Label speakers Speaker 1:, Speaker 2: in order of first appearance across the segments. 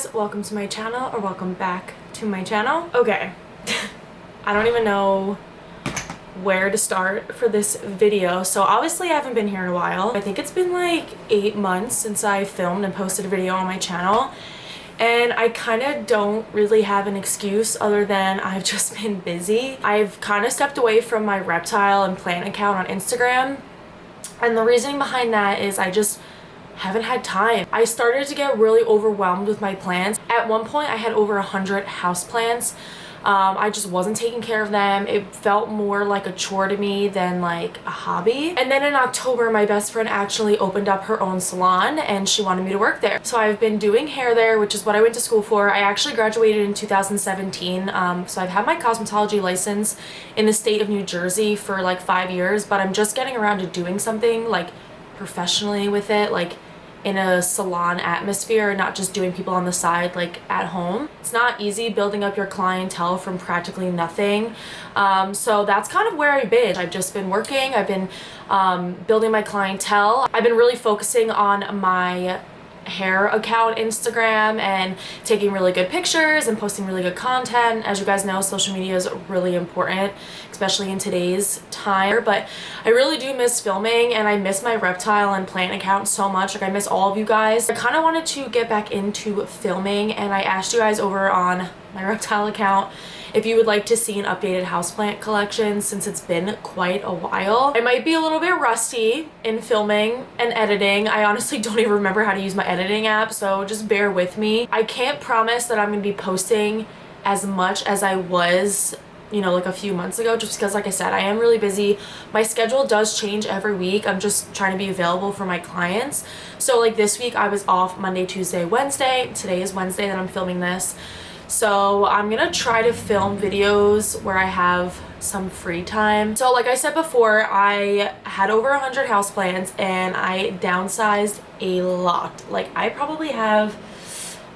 Speaker 1: guys, welcome to my channel, or welcome back to my channel. Okay, I don't even know where to start for this video. So obviously I haven't been here in a while. I think it's been like 8 months since I filmed and posted a video on my channel. And I kind of don't really have an excuse other than I've just been busy. I've kind of stepped away from my reptile and plant account on Instagram. And the reasoning behind that is I just haven't had time. I started to get really overwhelmed with my plants. At one point I had over 100 houseplants. I just wasn't taking care of them. It felt more like a chore to me than like a hobby. And then in October, my best friend actually opened up her own salon and she wanted me to work there. So I've been doing hair there, which is what I went to school for. I actually graduated in 2017. So I've had my cosmetology license in the state of New Jersey for like 5 years, but I'm just getting around to doing something like professionally with it, like in a salon atmosphere, not just doing people on the side like at home. It's not easy building up your clientele from practically nothing. So that's kind of where I've been. I've just been working, I've been building my clientele. I've been really focusing on my hair account Instagram and taking really good pictures and posting really good content. As you guys know, social media is really important, especially in today's time. But I really do miss filming, and I miss my reptile and plant account so much. Like, I miss all of you guys. I kind of wanted to get back into filming, and I asked you guys over on my reptile account if you would like to see an updated houseplant collection, since it's been quite a while. I might be a little bit rusty in filming and editing. I honestly don't even remember how to use my editing app, so just bear with me. I can't promise that I'm gonna be posting as much as I was, you know, like a few months ago, just because, like I said, I am really busy. My schedule does change every week. I'm just trying to be available for my clients. So like this week I was off Monday, Tuesday, Wednesday. Today is Wednesday that I'm filming this. So I'm gonna try to film videos where I have some free time. So like I said before, I had over 100 houseplants and I downsized a lot. Like, I probably have,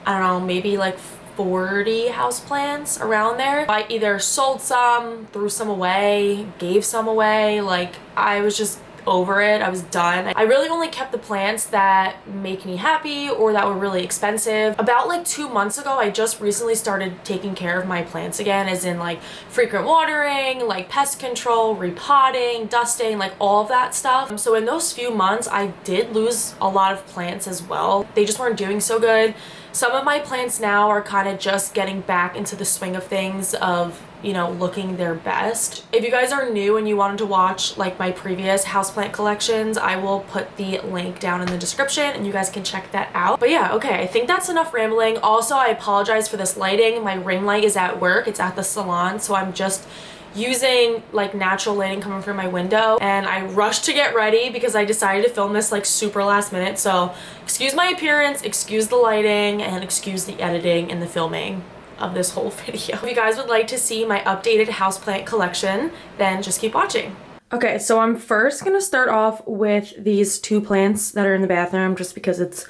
Speaker 1: I don't know, maybe like 40 houseplants around there. I either sold some, threw some away, gave some away. Like, I was just over it. I was done. I really only kept the plants that make me happy or that were really expensive. About like 2 months ago, I just recently started taking care of my plants again, as in like frequent watering, like pest control, repotting, dusting, like all of that stuff. So in those few months, I did lose a lot of plants as well. They just weren't doing so good. Some of my plants now are kind of just getting back into the swing of things of, you know, looking their best. If you guys are new and you wanted to watch like my previous houseplant collections, I will put the link down in the description and you guys can check that out. But yeah, okay, I think that's enough rambling. Also, I apologize for this lighting. My ring light is at work. It's at the salon, so I'm just using like natural lighting coming from my window, and I rushed to get ready because I decided to film this like super last minute. So excuse my appearance, excuse the lighting, and excuse the editing and the filming of this whole video. If you guys would like to see my updated houseplant collection, then just keep watching. Okay, so I'm first gonna start off with these 2 plants that are in the bathroom, just because it's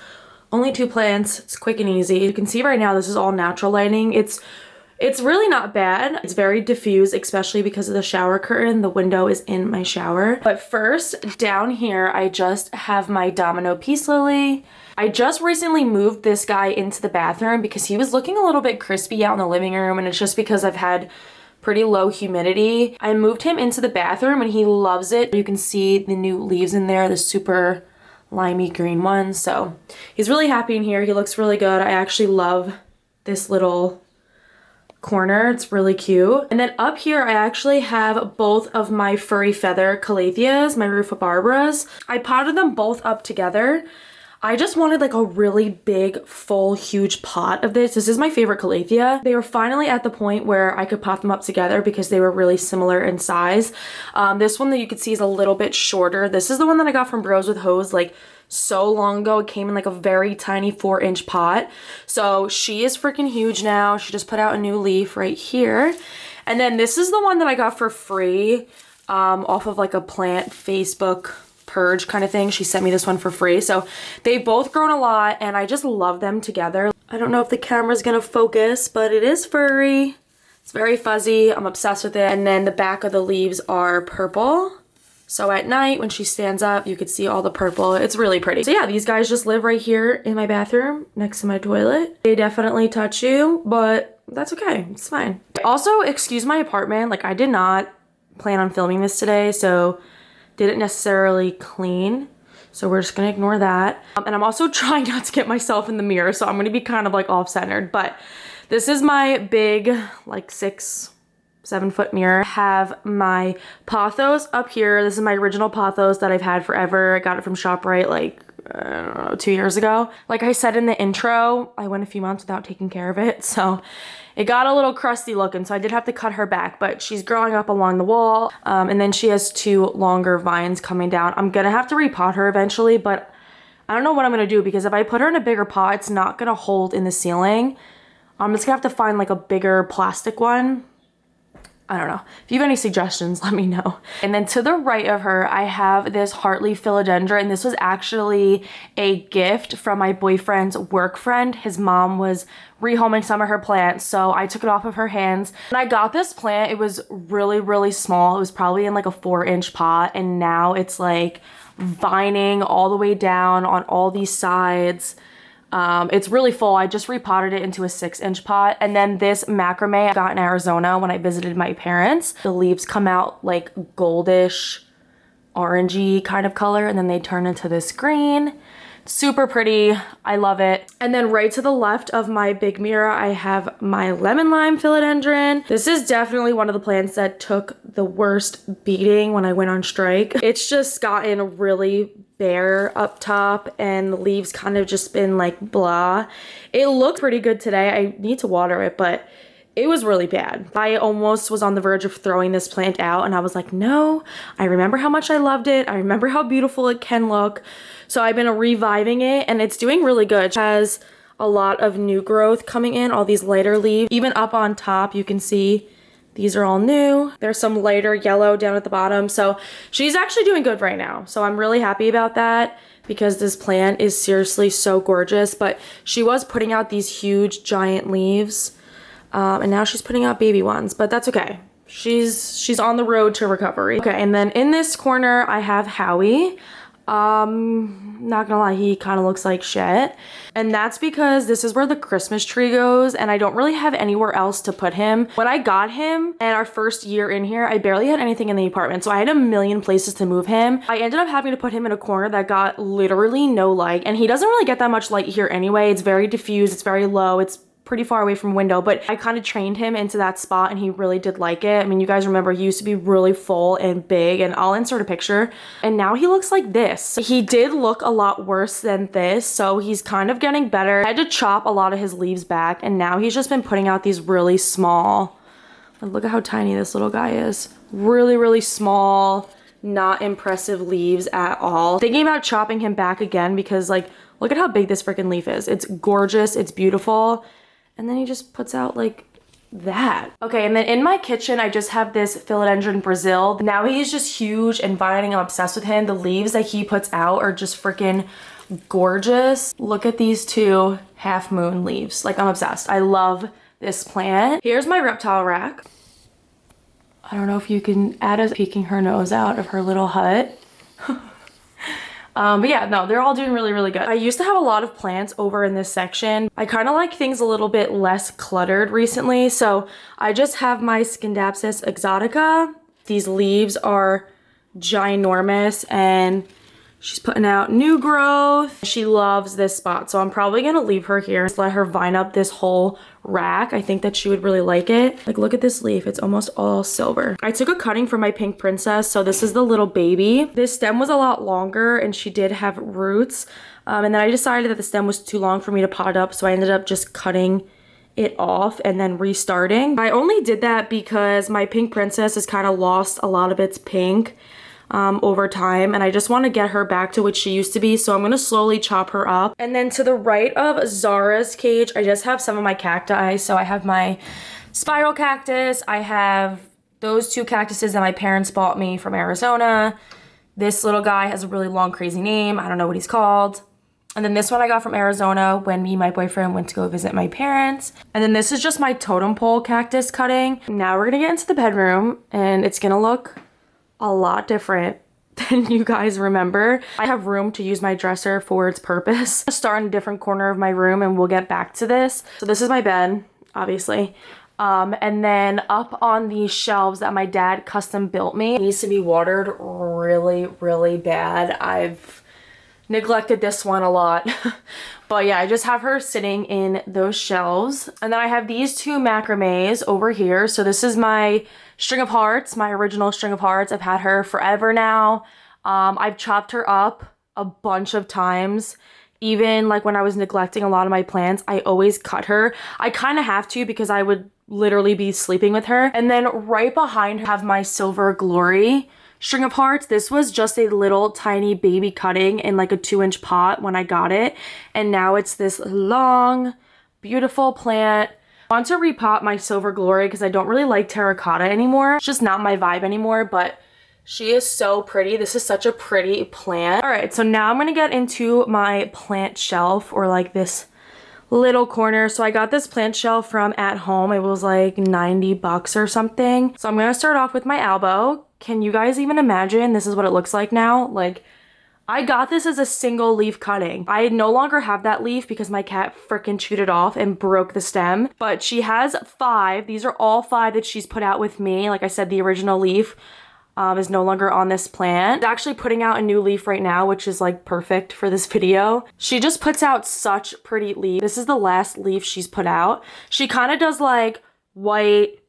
Speaker 1: only 2 plants. It's quick and easy. You can see right now this is all natural lighting. It's really not bad. It's very diffuse, especially because of the shower curtain. The window is in my shower. But first, down here, I just have my domino peace lily. I just recently moved this guy into the bathroom because he was looking a little bit crispy out in the living room, and it's just because I've had pretty low humidity. I moved him into the bathroom and he loves it. You can see the new leaves in there, the super limey green ones. So he's really happy in here. He looks really good. I actually love this little corner. It's really cute. And then up here, I actually have both of my furry feather calatheas, my Rufobarbras. I potted them both up together. I just wanted like a really big, full, huge pot of this. This is my favorite calathea. They were finally at the point where I could pot them up together because they were really similar in size. This one that you can see is a little bit shorter. This is the one that I got from Bros with Hose like so long ago. It came in like a very tiny 4-inch pot. So she is freaking huge now. She just put out a new leaf right here. And then this is the one that I got for free off of like a plant Facebook purge kind of thing. She sent me this one for free. So they've both grown a lot and I just love them together. I don't know if the camera's gonna focus, but it is furry. It's very fuzzy. I'm obsessed with it. And then the back of the leaves are purple. So at night when she stands up, you could see all the purple. It's really pretty. So yeah, these guys just live right here in my bathroom next to my toilet. They definitely touch you, but that's okay. It's fine. Also, excuse my apartment. Like, I did not plan on filming this today, so didn't necessarily clean. So we're just gonna ignore that. And I'm also trying not to get myself in the mirror, so I'm gonna be kind of like off-centered. But this is my big, like 6-7 foot mirror. I have my pothos up here. This is my original pothos that I've had forever. I got it from ShopRite like, I don't know, 2 years ago. Like I said in the intro, I went a few months without taking care of it. So it got a little crusty looking, so I did have to cut her back, but she's growing up along the wall. And then she has 2 longer vines coming down. I'm gonna have to repot her eventually, but I don't know what I'm gonna do, because if I put her in a bigger pot, it's not gonna hold in the ceiling. I'm just gonna have to find like a bigger plastic one. I don't know. If you have any suggestions, let me know. And then to the right of her, I have this heartleaf philodendron. This was actually a gift from my boyfriend's work friend. His mom was rehoming some of her plants, so I took it off of her hands. When I got this plant, it was really, really small. It was probably in like a 4-inch pot, and now it's like vining all the way down on all these sides. It's really full. I just repotted it into a 6-inch pot. And then this macrame I got in Arizona when I visited my parents. The leaves come out like goldish, orangey kind of color, and then they turn into this green. Super pretty. I love it. And then right to the left of my big mirror, I have my lemon lime philodendron. This is definitely one of the plants that took the worst beating when I went on strike. It's just gotten really bare up top, and the leaves kind of just been like blah. It looked pretty good today. I need to water it, but it was really bad. I almost was on the verge of throwing this plant out, and I was like, no, I remember how much I loved it. I remember how beautiful it can look. So I've been reviving it, and it's doing really good. It has a lot of new growth coming in, all these lighter leaves. Even up on top, you can see these are all new. There's some lighter yellow down at the bottom. So she's actually doing good right now. So I'm really happy about that, because this plant is seriously so gorgeous. But she was putting out these huge giant leaves. And now she's putting out baby ones, but that's okay. She's on the road to recovery. Okay, and then in this corner, I have Howie. Not gonna lie, he kind of looks like shit. And that's because this is where the Christmas tree goes, and I don't really have anywhere else to put him. When I got him and our first year in here, I barely had anything in the apartment, so I had a million places to move him. I ended up having to put him in a corner that got literally no light, and he doesn't really get that much light here anyway. It's very diffused, it's very low, it's pretty far away from window, but I kind of trained him into that spot, and he really did like it. I mean, you guys remember he used to be really full and big, and I'll insert a picture, and now he looks like this. He did look a lot worse than this, so he's kind of getting better. I had to chop a lot of his leaves back, and now he's just been putting out these really small, look at how tiny this little guy is. Really, really small, not impressive leaves at all. Thinking about chopping him back again, because like, look at how big this freaking leaf is. It's gorgeous, it's beautiful. And then he just puts out like that. Okay, and then in my kitchen, I just have this philodendron Brazil. Now he's just huge and vining. I'm obsessed with him. The leaves that he puts out are just freaking gorgeous. Look at these 2 half moon leaves. Like, I'm obsessed. I love this plant. Here's my reptile rack. I don't know if you can add us peeking her nose out of her little hut. But yeah, no, they're all doing really, really good. I used to have a lot of plants over in this section. I kind of like things a little bit less cluttered recently. So I just have my Scindapsus exotica. These leaves are ginormous, and she's putting out new growth. She loves this spot, so I'm probably gonna leave her here. Just let her vine up this whole rack. I think that she would really like it. Like, look at this leaf. It's almost all silver. I took a cutting from my pink princess, so this is the little baby. This stem was a lot longer, and she did have roots. And then I decided that the stem was too long for me to pot up, so I ended up just cutting it off and then restarting. I only did that because my pink princess has kind of lost a lot of its pink over time, and I just want to get her back to what she used to be, so I'm going to slowly chop her up. And then to the right of Zara's cage, I just have some of my cacti. So I have my spiral cactus, I have those 2 cactuses that my parents bought me from Arizona. This little guy has a really long crazy name, I don't know what he's called. And then this one I got from Arizona when me and my boyfriend went to go visit my parents. And then this is just my totem pole cactus cutting. Now we're gonna get into the bedroom, and it's gonna look a lot different And you guys remember, I have room to use my dresser for its purpose. I'll start in a different corner of my room and we'll get back to this. So this is my bed, obviously. And then up on these shelves that my dad custom built me. It needs to be watered really, really bad. I've neglected this one a lot. But yeah, I just have her sitting in those shelves. And then I have these two macrames over here. So this is my string of hearts, my original string of hearts. I've had her forever now. I've chopped her up a bunch of times. Even like when I was neglecting a lot of my plants, I always cut her. I kind of have to because I would literally be sleeping with her. And then right behind her I have my Silver Glory string of hearts. This was just a little tiny baby cutting in like a 2-inch pot when I got it. And now it's this long, beautiful plant. I want to repot my Silver Glory because I don't really like terracotta anymore. It's just not my vibe anymore, but she is so pretty. This is such a pretty plant. All right, so now I'm gonna get into my plant shelf, or like this little corner. So I got this plant shelf from At Home. It was like 90 bucks or something. So I'm gonna start off with my Albo. Can you guys even imagine? This is what it looks like now. Like, I got this as a single leaf cutting. I no longer have that leaf because my cat freaking chewed it off and broke the stem. But she has 5. These are all 5 that she's put out with me. Like I said, the original leaf is no longer on this plant. She's actually putting out a new leaf right now, which is like perfect for this video. She just puts out such pretty leaves. This is the last leaf she's put out. She kind of does like white,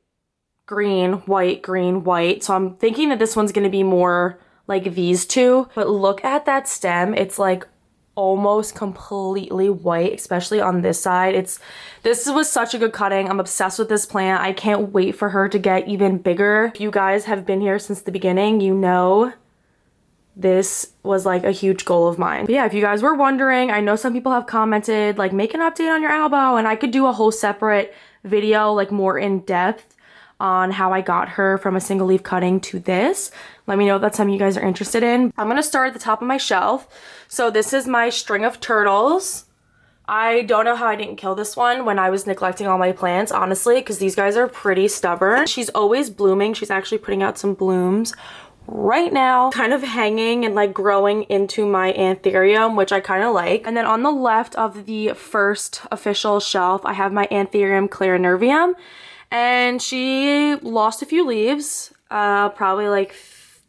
Speaker 1: green, white, green, white. So I'm thinking that this one's gonna be more like these two. But look at that stem. It's like almost completely white, especially on this side. This was such a good cutting. I'm obsessed with this plant. I can't wait for her to get even bigger. If you guys have been here since the beginning, you know this was like a huge goal of mine. But yeah, if you guys were wondering, I know some people have commented like, make an update on your Albo, and I could do a whole separate video like more in depth on how I got her from a single leaf cutting to this. Let me know if that's something you guys are interested in. I'm gonna start at the top of my shelf. So this is my string of turtles. I don't know how I didn't kill this one when I was neglecting all my plants, honestly, because these guys are pretty stubborn. She's always blooming. She's actually putting out some blooms right now, kind of hanging and like growing into my anthurium, which I kind of like. And then on the left of the first official shelf, I have my anthurium clarinervium. And she lost a few leaves, probably like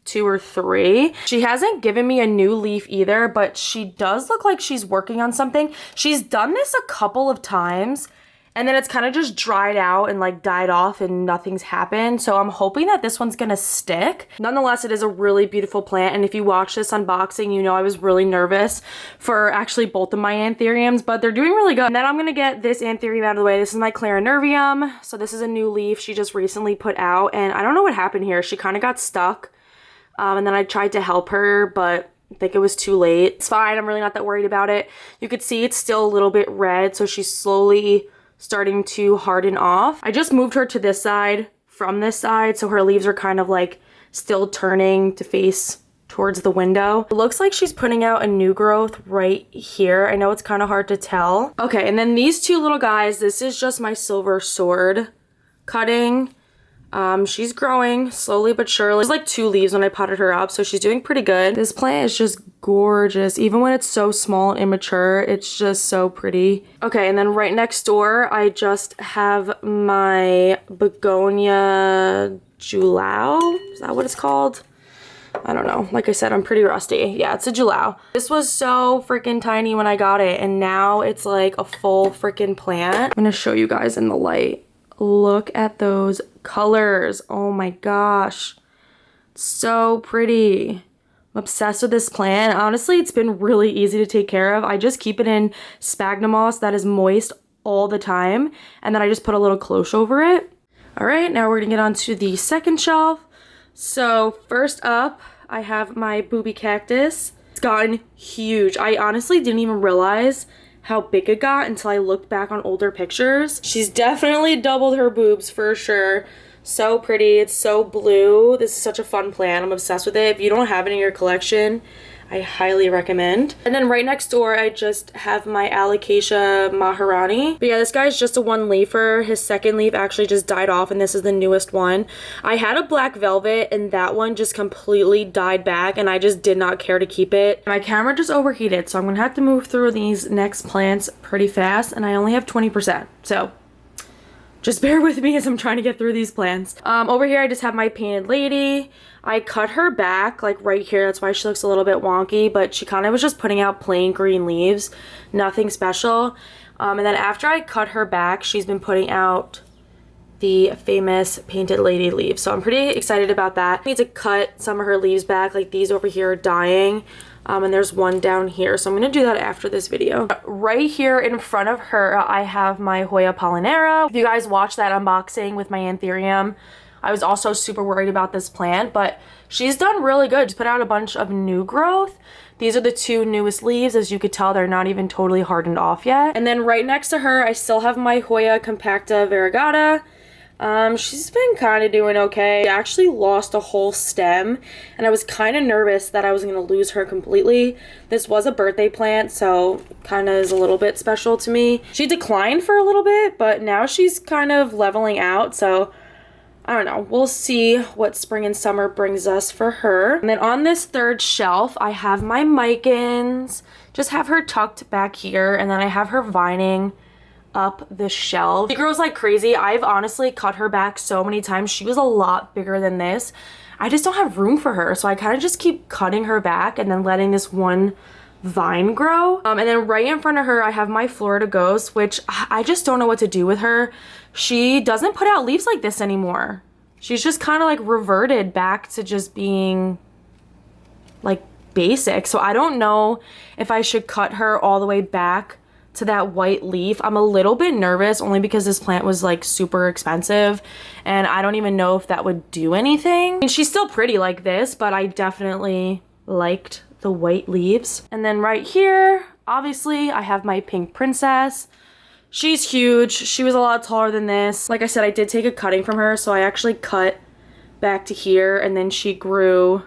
Speaker 1: 2 or 3. She hasn't given me a new leaf either, but she does look like she's working on something. She's done this a couple of times, and then it's kind of just dried out and like died off and nothing's happened. So I'm hoping that this one's gonna stick. Nonetheless, it is a really beautiful plant. And if you watch this unboxing, you know I was really nervous for actually both of my anthuriums, but they're doing really good. And then I'm gonna get this anthurium out of the way. This is my clarinervium. So this is a new leaf she just recently put out, and I don't know what happened here. She kind of got stuck. And then I tried to help her, but I think it was too late. It's fine, I'm really not that worried about it. You could see it's still a little bit red, so she's slowly starting to harden off. I just moved her to this side from this side, so her leaves are kind of like still turning to face towards the window. It looks like she's putting out a new growth right here. I know it's kind of hard to tell. Okay, and then these two little guys, this is just my silver sword cutting. She's growing slowly but surely. There's like 2 leaves when I potted her up, so she's doing pretty good. This plant is just gorgeous. Even when it's so small and immature, it's just so pretty. Okay, and then right next door, I just have my Begonia Julau. Is that what it's called? I don't know. Like I said, I'm pretty rusty. Yeah, it's a Julau. This was so freaking tiny when I got it, and now it's like a full freaking plant. I'm gonna show you guys in the light. Look at those colors. Oh my gosh. So pretty. I'm obsessed with this plant. Honestly, it's been really easy to take care of. I just keep it in sphagnum moss that is moist all the time. And then I just put a little cloche over it. All right, now we're gonna get onto the second shelf. So first up, I have my booby cactus. It's gotten huge. I honestly didn't even realize how big it got until I looked back on older pictures. She's definitely doubled her boobs for sure. So pretty. It's so blue. This is such a fun plant. I'm obsessed with it. If you don't have it in your collection, I highly recommend. And then right next door, I just have my Alocasia Maharani. But yeah, this guy's just a one leafer. His second leaf actually just died off, and this is the newest one. I had a black velvet, and that one just completely died back, and I just did not care to keep it. My camera just overheated, so I'm gonna have to move through these next plants pretty fast, and I only have 20%. So just bear with me as I'm trying to get through these plants. Over here, I just have my painted lady. I cut her back, like right here. That's why she looks a little bit wonky, but she kind of was just putting out plain green leaves. Nothing special. And then after I cut her back, she's been putting out the famous painted lady leaves. So I'm pretty excited about that. I need to cut some of her leaves back. Like these over here are dying. And there's one down here. So I'm going to do that after this video. Right here in front of her, I have my Hoya pollinera. If you guys watched that unboxing with my anthurium, I was also super worried about this plant, but she's done really good. Just put out a bunch of new growth. These are the two newest leaves. As you could tell, they're not even totally hardened off yet. And then right next to her, I still have my Hoya compacta variegata. She's been kind of doing okay. I actually lost a whole stem, and I was kind of nervous that I was going to lose her completely. This was a birthday plant, so kind of is a little bit special to me. She declined for a little bit, but now she's kind of leveling out, so I don't know. We'll see what spring and summer brings us for her. And then on this third shelf, I have my Micans. Just have her tucked back here, and then I have her vining up the shelf. She grows like crazy. I've honestly cut her back so many times. She was a lot bigger than this. I just don't have room for her, so I kind of just keep cutting her back and then letting this one vine grow. And then right in front of her, I have my Florida Ghost, which I just don't know what to do with her. She doesn't put out leaves like this anymore. She's just kind of like reverted back to just being like basic. So I don't know if I should cut her all the way back to that white leaf. I'm a little bit nervous only because this plant was like super expensive, and I don't even know if that would do anything. I mean, she's still pretty like this, but I definitely liked the white leaves. And then right here, obviously, I have my pink princess. She's huge. She was a lot taller than this. Like I said, I did take a cutting from her, so I actually cut back to here, and then she grew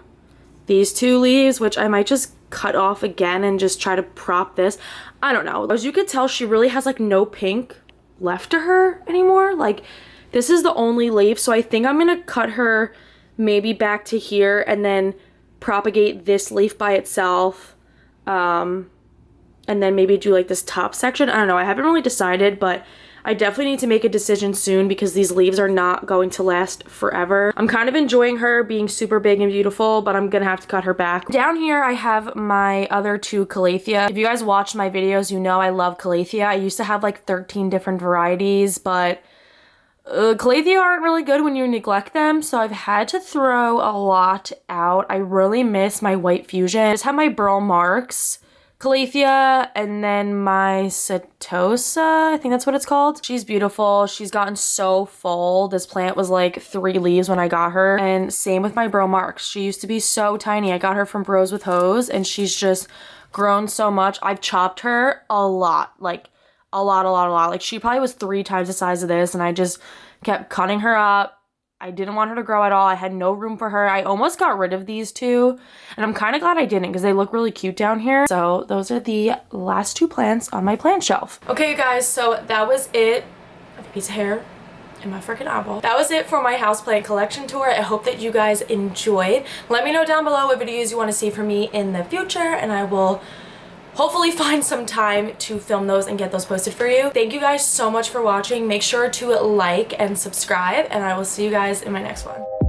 Speaker 1: these two leaves, which I might just cut off again and just try to prop this. I don't know. As you could tell, she really has like no pink left to her anymore. Like this is the only leaf, so I think I'm gonna cut her maybe back to here and then propagate this leaf by itself, and then maybe do like this top section. I don't know. I haven't really decided, but I definitely need to make a decision soon because these leaves are not going to last forever. I'm kind of enjoying her being super big and beautiful, but I'm gonna have to cut her back. Down here, I have my other two Calathea. If you guys watch my videos, you know I love Calathea. I used to have like 13 different varieties, but Calathea aren't really good when you neglect them, so I've had to throw a lot out. I really miss my white fusion. I just have my Burl Marks Calathea, and then my Setosa, I think that's what it's called. She's beautiful. She's gotten so full. This plant was like 3 leaves when I got her. And same with my Bro Marks. She used to be so tiny. I got her from Bros with Hose, and she's just grown so much. I've chopped her a lot, like a lot. Like she probably was 3 times the size of this, and I just kept cutting her up. I didn't want her to grow at all. I had no room for her. I almost got rid of these two, and I'm kind of glad I didn't because they look really cute down here. So those are the last 2 plants on my plant shelf. Okay, you guys, so that was it. I have a piece of hair in my freaking eyeball. That was it for my houseplant collection tour. I hope that you guys enjoyed. Let me know down below what videos you want to see from me in the future, and I will hopefully find some time to film those and get those posted for you. Thank you guys so much for watching. Make sure to like and subscribe, and I will see you guys in my next one.